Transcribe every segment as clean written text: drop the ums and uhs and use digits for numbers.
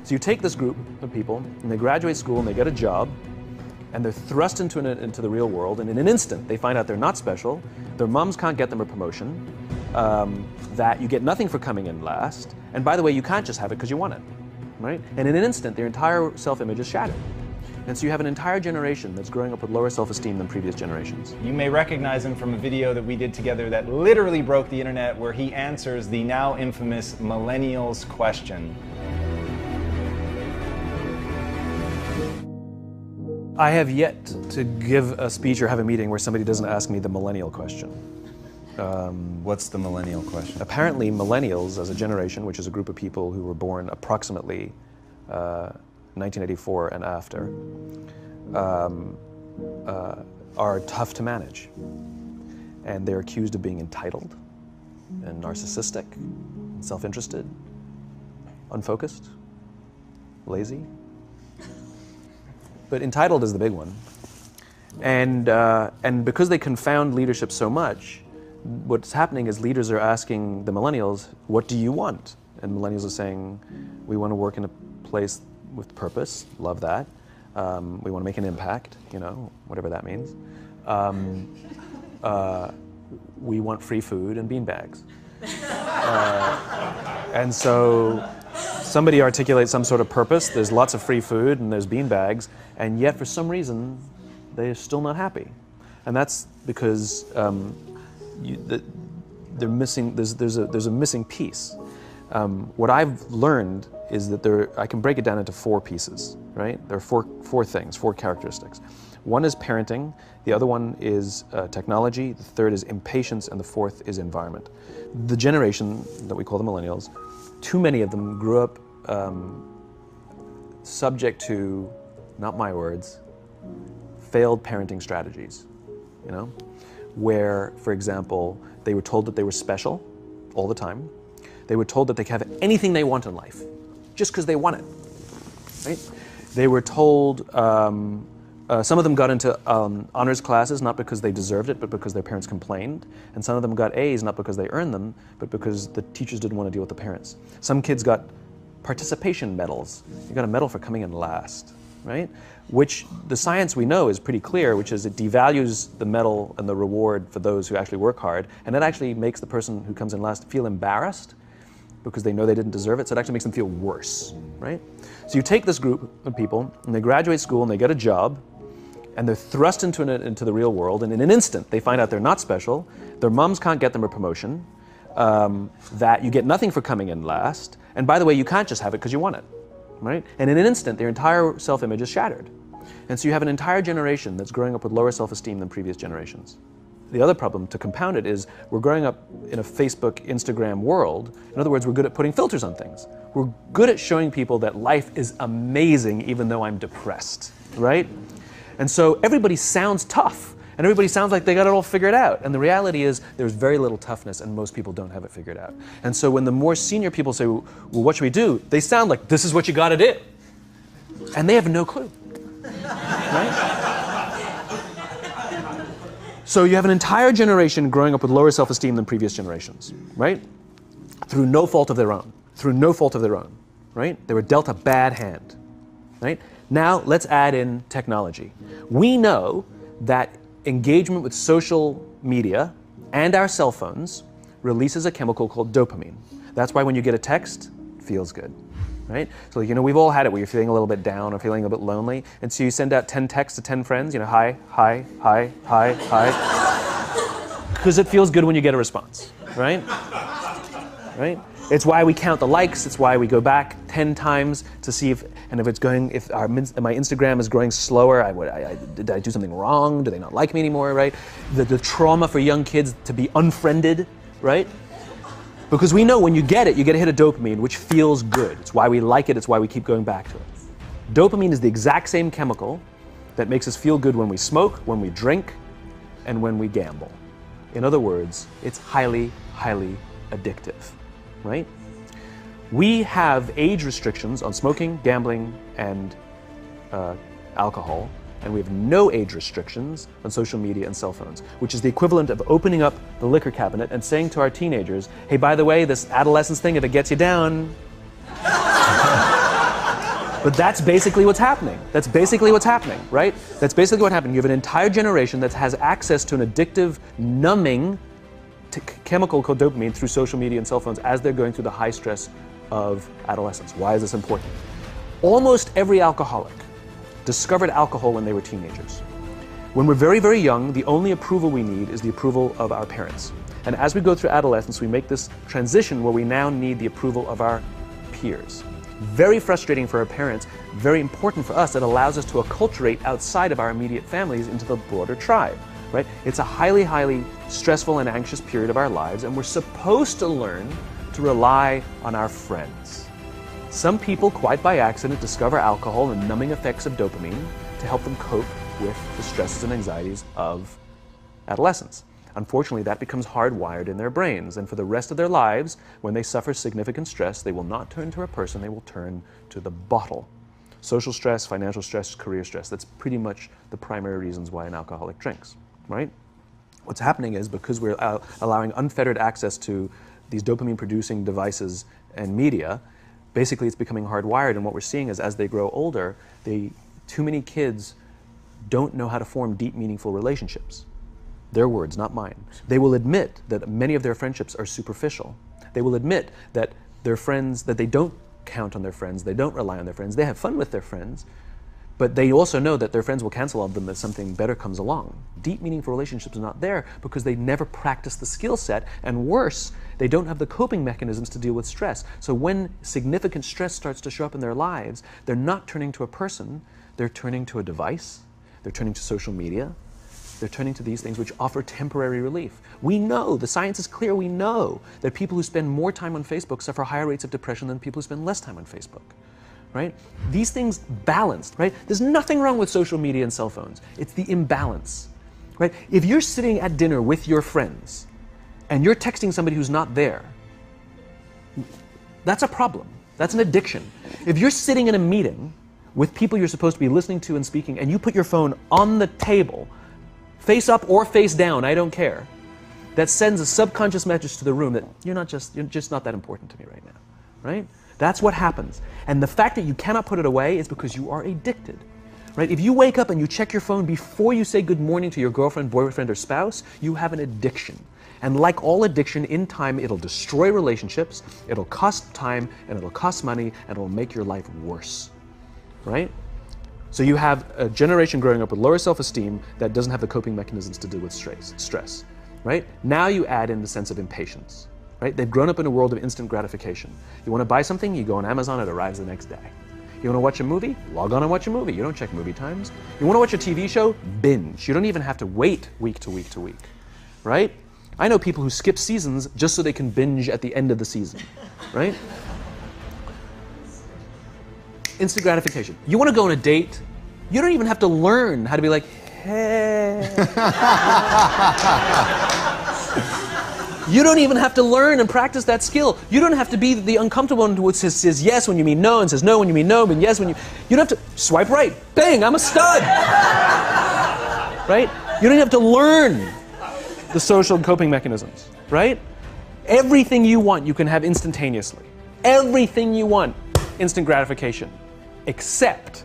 So you take this group of people, and they graduate school, and they get a job, and they're thrust into the real world, and in an instant, they find out they're not special, their moms can't get them a promotion, that you get nothing for coming in last, and by the way, you can't just have it because you want it, right? And in an instant, their entire self-image is shattered. And so you have an entire generation that's growing up with lower self-esteem than previous generations. You may recognize him from a video that we did together that literally broke the internet, where he answers the now infamous millennials question. I have yet to give a speech or have a meeting where somebody doesn't ask me the millennial question. What's the millennial question? Apparently millennials as a generation, which is a group of people who were born approximately 1984 and after, are tough to manage. And they're accused of being entitled and narcissistic, self-interested, unfocused, lazy. But entitled is the big one. And because they confound leadership so much, what's happening is leaders are asking the millennials, what do you want? And millennials are saying, we want to work in a place with purpose, love that. We want to make an impact, you know, whatever that means. We want free food and beanbags. And so somebody articulates some sort of purpose, there's lots of free food and there's beanbags, and yet for some reason they're still not happy. And that's because they're missing, there's a missing piece. What I've learned is that I can break it down into 4 pieces, right? There are four things, 4 characteristics. One is parenting, the other one is technology, the third is impatience, and the fourth is environment. The generation that we call the millennials, too many of them grew up subject to, not my words, failed parenting strategies, you know? Where, for example, they were told that they were special all the time. They were told that they could have anything they want in life, just because they want it, right? They were told, some of them got into honors classes, not because they deserved it, but because their parents complained. And some of them got A's, not because they earned them, but because the teachers didn't want to deal with the parents. Some kids got participation medals. You got a medal for coming in last, right? Which the science we know is pretty clear, which is it devalues the medal and the reward for those who actually work hard. And it actually makes the person who comes in last feel embarrassed because they know they didn't deserve it, so it actually makes them feel worse, right? So you take this group of people, and they graduate school, and they get a job, and they're thrust into the real world, and in an instant, they find out they're not special, their moms can't get them a promotion, that you get nothing for coming in last, and by the way, you can't just have it because you want it, right? And in an instant, their entire self-image is shattered. And so you have an entire generation that's growing up with lower self-esteem than previous generations. The other problem, to compound it, is we're growing up in a Facebook, Instagram world. In other words, we're good at putting filters on things. We're good at showing people that life is amazing even though I'm depressed, right? And so everybody sounds tough, and everybody sounds like they got it all figured out. And the reality is there's very little toughness, and most people don't have it figured out. And so when the more senior people say, well, what should we do? They sound like, this is what you gotta do. And they have no clue, right? So you have an entire generation growing up with lower self-esteem than previous generations, right? Through no fault of their own, right? They were dealt a bad hand, right? Now let's add in technology. We know that engagement with social media and our cell phones releases a chemical called dopamine. That's why when you get a text, it feels good, right? So, you know, we've all had it where you're feeling a little bit down or feeling a bit lonely, and so you send out 10 texts to 10 friends, you know, hi, hi, hi, hi, hi, because it feels good when you get a response, right? Right? It's why we count the likes, it's why we go back 10 times to see if my Instagram is growing slower, did I do something wrong? Do they not like me anymore, right? The trauma for young kids to be unfriended, right? Because we know when you get a hit of dopamine, which feels good. It's why we like it, it's why we keep going back to it. Dopamine is the exact same chemical that makes us feel good when we smoke, when we drink, and when we gamble. In other words, it's highly, highly addictive, right? We have age restrictions on smoking, gambling, and alcohol, and we have no age restrictions on social media and cell phones, which is the equivalent of opening up the liquor cabinet and saying to our teenagers, hey, by the way, this adolescence thing, if it gets you down, But that's basically what's happening. That's basically what's happening, right? That's basically what happened. You have an entire generation that has access to an addictive, numbing chemical called dopamine through social media and cell phones as they're going through the high stress of adolescence. Why is this important? Almost every alcoholic discovered alcohol when they were teenagers. When we're very, very young, the only approval we need is the approval of our parents. And as we go through adolescence, we make this transition where we now need the approval of our peers. Very frustrating for our parents, very important for us. It allows us to acculturate outside of our immediate families into the broader tribe, right? It's a highly, highly stressful and anxious period of our lives, and we're supposed to learn to rely on our friends. Some people, quite by accident, discover alcohol and numbing effects of dopamine to help them cope with the stresses and anxieties of adolescence. Unfortunately, that becomes hardwired in their brains, and for the rest of their lives, when they suffer significant stress, they will not turn to a person, they will turn to the bottle. Social stress, financial stress, career stress, that's pretty much the primary reasons why an alcoholic drinks, right? What's happening is because we're allowing unfettered access to these dopamine-producing devices and media, basically it's becoming hardwired, and what we're seeing is as they grow older, too many kids don't know how to form deep, meaningful relationships. Their words, not mine. They will admit that many of their friendships are superficial. They will admit that their friends, that they don't count on their friends, they don't rely on their friends, they have fun with their friends, but they also know that their friends will cancel on them if something better comes along. Deep, meaningful relationships are not there because they never practice the skill set, and worse, they don't have the coping mechanisms to deal with stress. So when significant stress starts to show up in their lives, they're not turning to a person, they're turning to a device, they're turning to social media, they're turning to these things which offer temporary relief. We know, the science is clear, we know that people who spend more time on Facebook suffer higher rates of depression than people who spend less time on Facebook, right? These things balanced, right? There's nothing wrong with social media and cell phones. It's the imbalance, right? If you're sitting at dinner with your friends and you're texting somebody who's not there, that's a problem. That's an addiction. If you're sitting in a meeting with people you're supposed to be listening to and speaking, and you put your phone on the table, face up or face down, I don't care, that sends a subconscious message to the room that you're just not that important to me right now, right? That's what happens. And the fact that you cannot put it away is because you are addicted, right? If you wake up and you check your phone before you say good morning to your girlfriend, boyfriend, or spouse, you have an addiction. And like all addiction, in time, it'll destroy relationships, it'll cost time, and it'll cost money, and it'll make your life worse, right? So you have a generation growing up with lower self-esteem that doesn't have the coping mechanisms to deal with stress, right? Now you add in the sense of impatience, right? They've grown up in a world of instant gratification. You want to buy something, you go on Amazon, it arrives the next day. You want to watch a movie? Log on and watch a movie. You don't check movie times. You want to watch a TV show? Binge. You don't even have to wait week to week to week, right? I know people who skip seasons just so they can binge at the end of the season, right? Instant gratification. You want to go on a date, you don't even have to learn how to be like, hey. You don't even have to learn and practice that skill. You don't have to be the uncomfortable one who says yes when you mean no and says no when you mean no, but yes when you... You don't have to swipe right. Bang, I'm a stud. Right? You don't have to learn the social coping mechanisms, right? Everything you want, you can have instantaneously. Everything you want, instant gratification. Except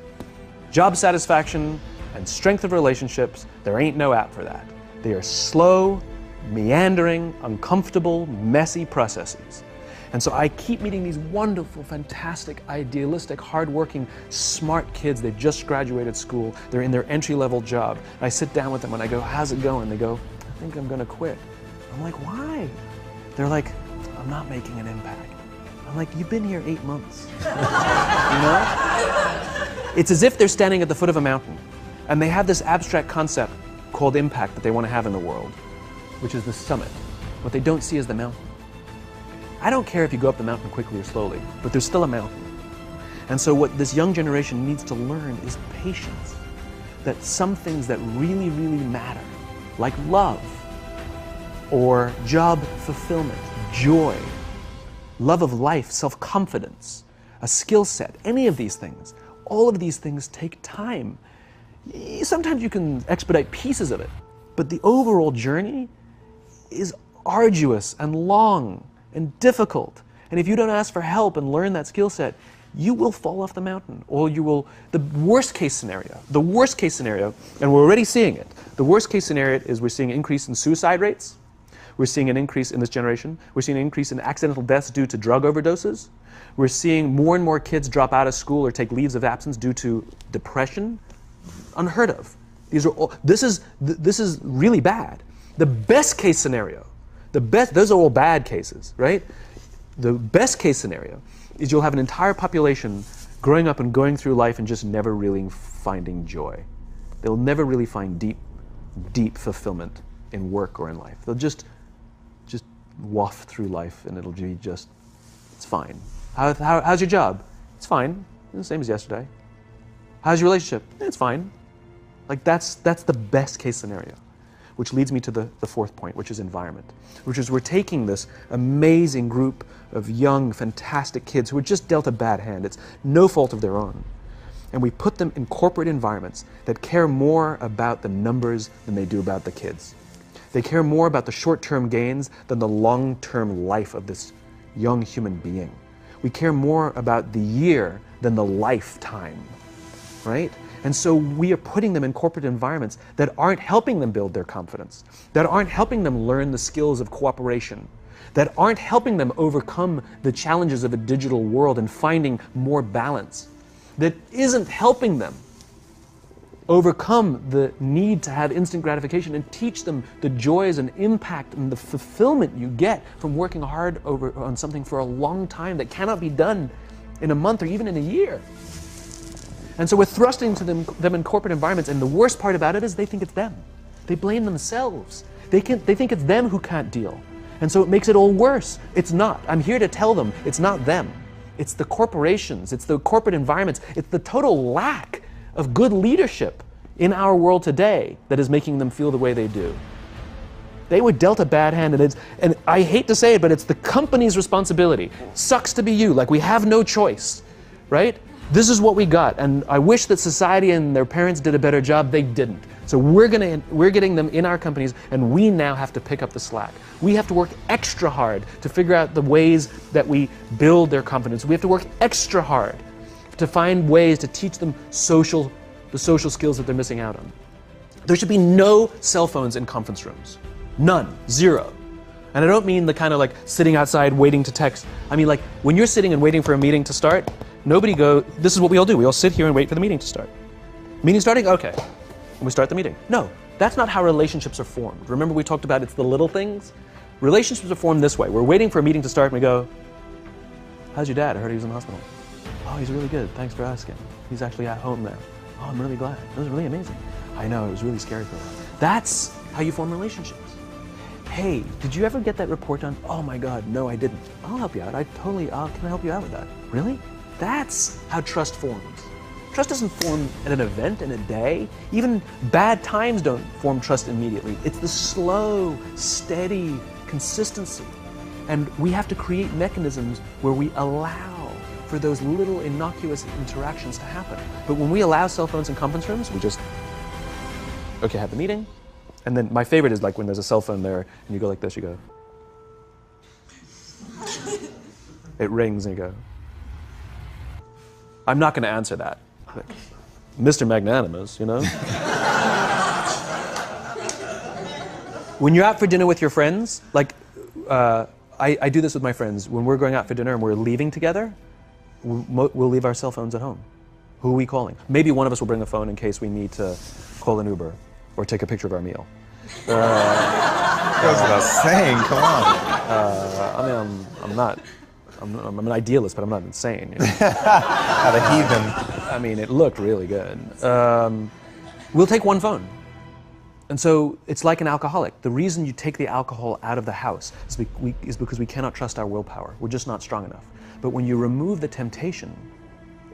job satisfaction and strength of relationships, there ain't no app for that. They are slow, meandering, uncomfortable, messy processes. And so I keep meeting these wonderful, fantastic, idealistic, hardworking, smart kids. They just graduated school. They're in their entry-level job. I sit down with them and I go, how's it going? They go, I think I'm gonna quit. I'm like, why? They're like, I'm not making an impact. I'm like, you've been here 8 months, you know? It's as if they're standing at the foot of a mountain and they have this abstract concept called impact that they want to have in the world, which is the summit. What they don't see is the mountain. I don't care if you go up the mountain quickly or slowly, but there's still a mountain. And so what this young generation needs to learn is patience. That some things that really, really matter, like love, or job fulfillment, joy, love of life, self-confidence, a skill set, any of these things, all of these things take time. Sometimes you can expedite pieces of it, but the overall journey is arduous and long and difficult. And if you don't ask for help and learn that skill set, you will fall off the mountain, or you will, the worst case scenario, and we're already seeing it, the worst case scenario is we're seeing an increase in suicide rates, we're seeing an increase in this generation, we're seeing an increase in accidental deaths due to drug overdoses, we're seeing more and more kids drop out of school or take leaves of absence due to depression, unheard of. These are all, this is really bad. The best case scenario, those are all bad cases, right? The best case scenario is you'll have an entire population growing up and going through life and just never really finding joy. They'll never really find deep fulfillment in work or in life. They'll just waft through life and it'll be just, it's fine. How's your job? It's fine, the same as yesterday. How's your relationship? It's fine. Like that's the best case scenario. Which leads me to the fourth point, which is environment. Which is we're taking this amazing group of young, fantastic kids who were just dealt a bad hand. It's no fault of their own. And we put them in corporate environments that care more about the numbers than they do about the kids. They care more about the short-term gains than the long-term life of this young human being. We care more about the year than the lifetime, right? And so we are putting them in corporate environments that aren't helping them build their confidence, that aren't helping them learn the skills of cooperation, that aren't helping them overcome the challenges of a digital world and finding more balance, that isn't helping them overcome the need to have instant gratification and teach them the joys and impact and the fulfillment you get from working hard on something for a long time that cannot be done in a month or even in a year. And so we're thrusting to them in corporate environments, and the worst part about it is they think it's them. They blame themselves. They think it's them who can't deal. And so it makes it all worse. It's not. I'm here to tell them it's not them. It's the corporations, it's the corporate environments, it's the total lack of good leadership in our world today that is making them feel the way they do. They were dealt a bad hand, and I hate to say it, but it's the company's responsibility. Sucks to be you, like we have no choice, right? This is what we got, and I wish that society and their parents did a better job. They didn't. So we're getting them in our companies, and we now have to pick up the slack. We have to work extra hard to figure out the ways that we build their confidence. We have to work extra hard to find ways to teach them the social skills that they're missing out on. There should be no cell phones in conference rooms. None. Zero. And I don't mean the kind of like sitting outside waiting to text. I mean like when you're sitting and waiting for a meeting to start, this is what we all do. We all sit here and wait for the meeting to start. Meeting starting? Okay. And we start the meeting. No, that's not how relationships are formed. Remember we talked about it's the little things? Relationships are formed this way. We're waiting for a meeting to start and we go, how's your dad? I heard he was in the hospital. Oh, he's really good. Thanks for asking. He's actually at home now. Oh, I'm really glad. It was really amazing. I know, it was really scary for him. That's how you form relationships. Hey, did you ever get that report done? Oh my God, no, I didn't. I'll help you out. Can I help you out with that? Really? That's how trust forms. Trust doesn't form at an event in a day. Even bad times don't form trust immediately. It's the slow, steady consistency. And we have to create mechanisms where we allow for those little innocuous interactions to happen. But when we allow cell phones in conference rooms, we just, okay, have the meeting. And then my favorite is like when there's a cell phone there and you go like this, you go. It rings and you go. I'm not going to answer that. Like, Mr. Magnanimous, you know? When you're out for dinner with your friends, like I do this with my friends. When we're going out for dinner and we're leaving together, we'll leave our cell phones at home. Who are we calling? Maybe one of us will bring a phone in case we need to call an Uber or take a picture of our meal. That goes without saying, come on. I'm an idealist, but I'm not insane. You know? Not a heathen. I mean, it looked really good. We'll take one phone. And so it's like an alcoholic. The reason you take the alcohol out of the house is because we cannot trust our willpower. We're just not strong enough. But when you remove the temptation,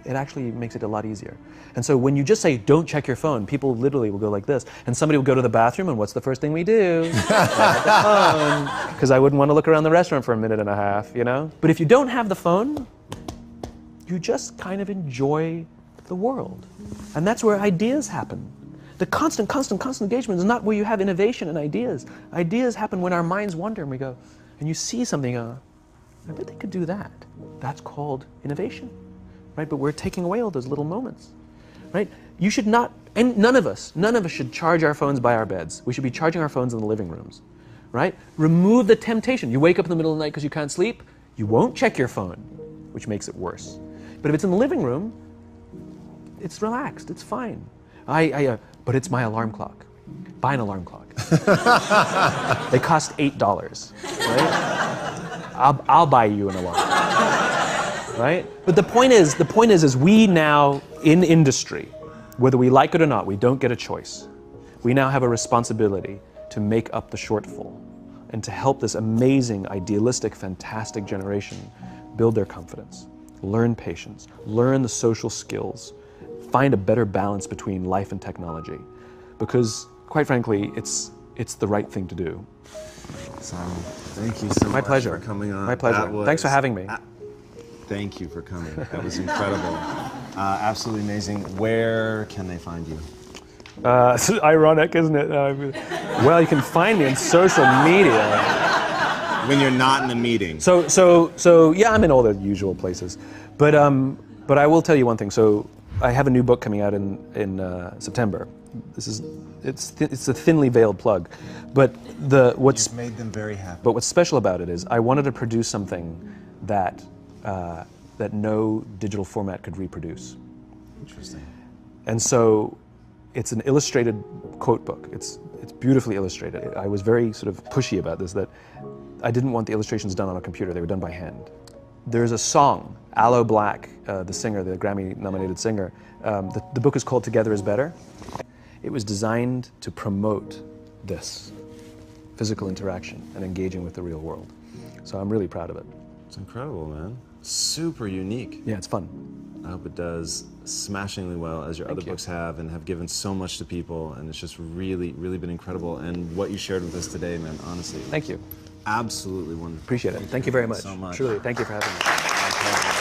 it actually makes it a lot easier. And so when you just say, don't check your phone, people literally will go like this. And somebody will go to the bathroom, and what's the first thing we do? Because I wouldn't want to look around the restaurant for a minute and a half, you know? But if you don't have the phone, you just kind of enjoy the world. And that's where ideas happen. The constant engagement is not where you have innovation and ideas. Ideas happen when our minds wander and we go, and you see something, I bet they could do that. That's called innovation. right? But we're taking away all those little moments, right? You should not, and none of us should charge our phones by our beds. We should be charging our phones in the living rooms, right? Remove the temptation. You wake up in the middle of the night because you can't sleep, you won't check your phone, which makes it worse. But if it's in the living room, it's relaxed, it's fine. But it's my alarm clock. Buy an alarm clock. They cost $8, right? I'll buy you an alarm, right? But the point is we now, in industry, whether we like it or not, we don't get a choice. We now have a responsibility to make up the shortfall and to help this amazing, idealistic, fantastic generation build their confidence, learn patience, learn the social skills, find a better balance between life and technology. Because, quite frankly, it's the right thing to do. Simon, thank you so much for coming on. My pleasure. Thanks for having me. Thank you for coming. That was incredible. Absolutely amazing. Where can they find you? It's ironic, isn't it? Well, you can find me on social media. When you're not in a meeting. So yeah, I'm in all the usual places. But I will tell you one thing. So I have a new book coming out in September. It's a thinly veiled plug, but what's You've made them very happy. But what's special about it is I wanted to produce something that that no digital format could reproduce. Interesting. And so it's an illustrated quote book. It's beautifully illustrated. I was very sort of pushy about this, that I didn't want the illustrations done on a computer. They were done by hand. There's a song, Aloe Black, the singer, the Grammy-nominated singer. The book is called Together is Better. It was designed to promote this, physical interaction and engaging with the real world. So I'm really proud of it. It's incredible, man. Super unique. Yeah, it's fun. I hope it does smashingly well, as your other books have, and have given so much to people, and it's just really, really been incredible. And what you shared with us today, man, honestly. Thank you. Absolutely wonderful. Appreciate it. Thank you very much. So much. Truly, thank you for having me.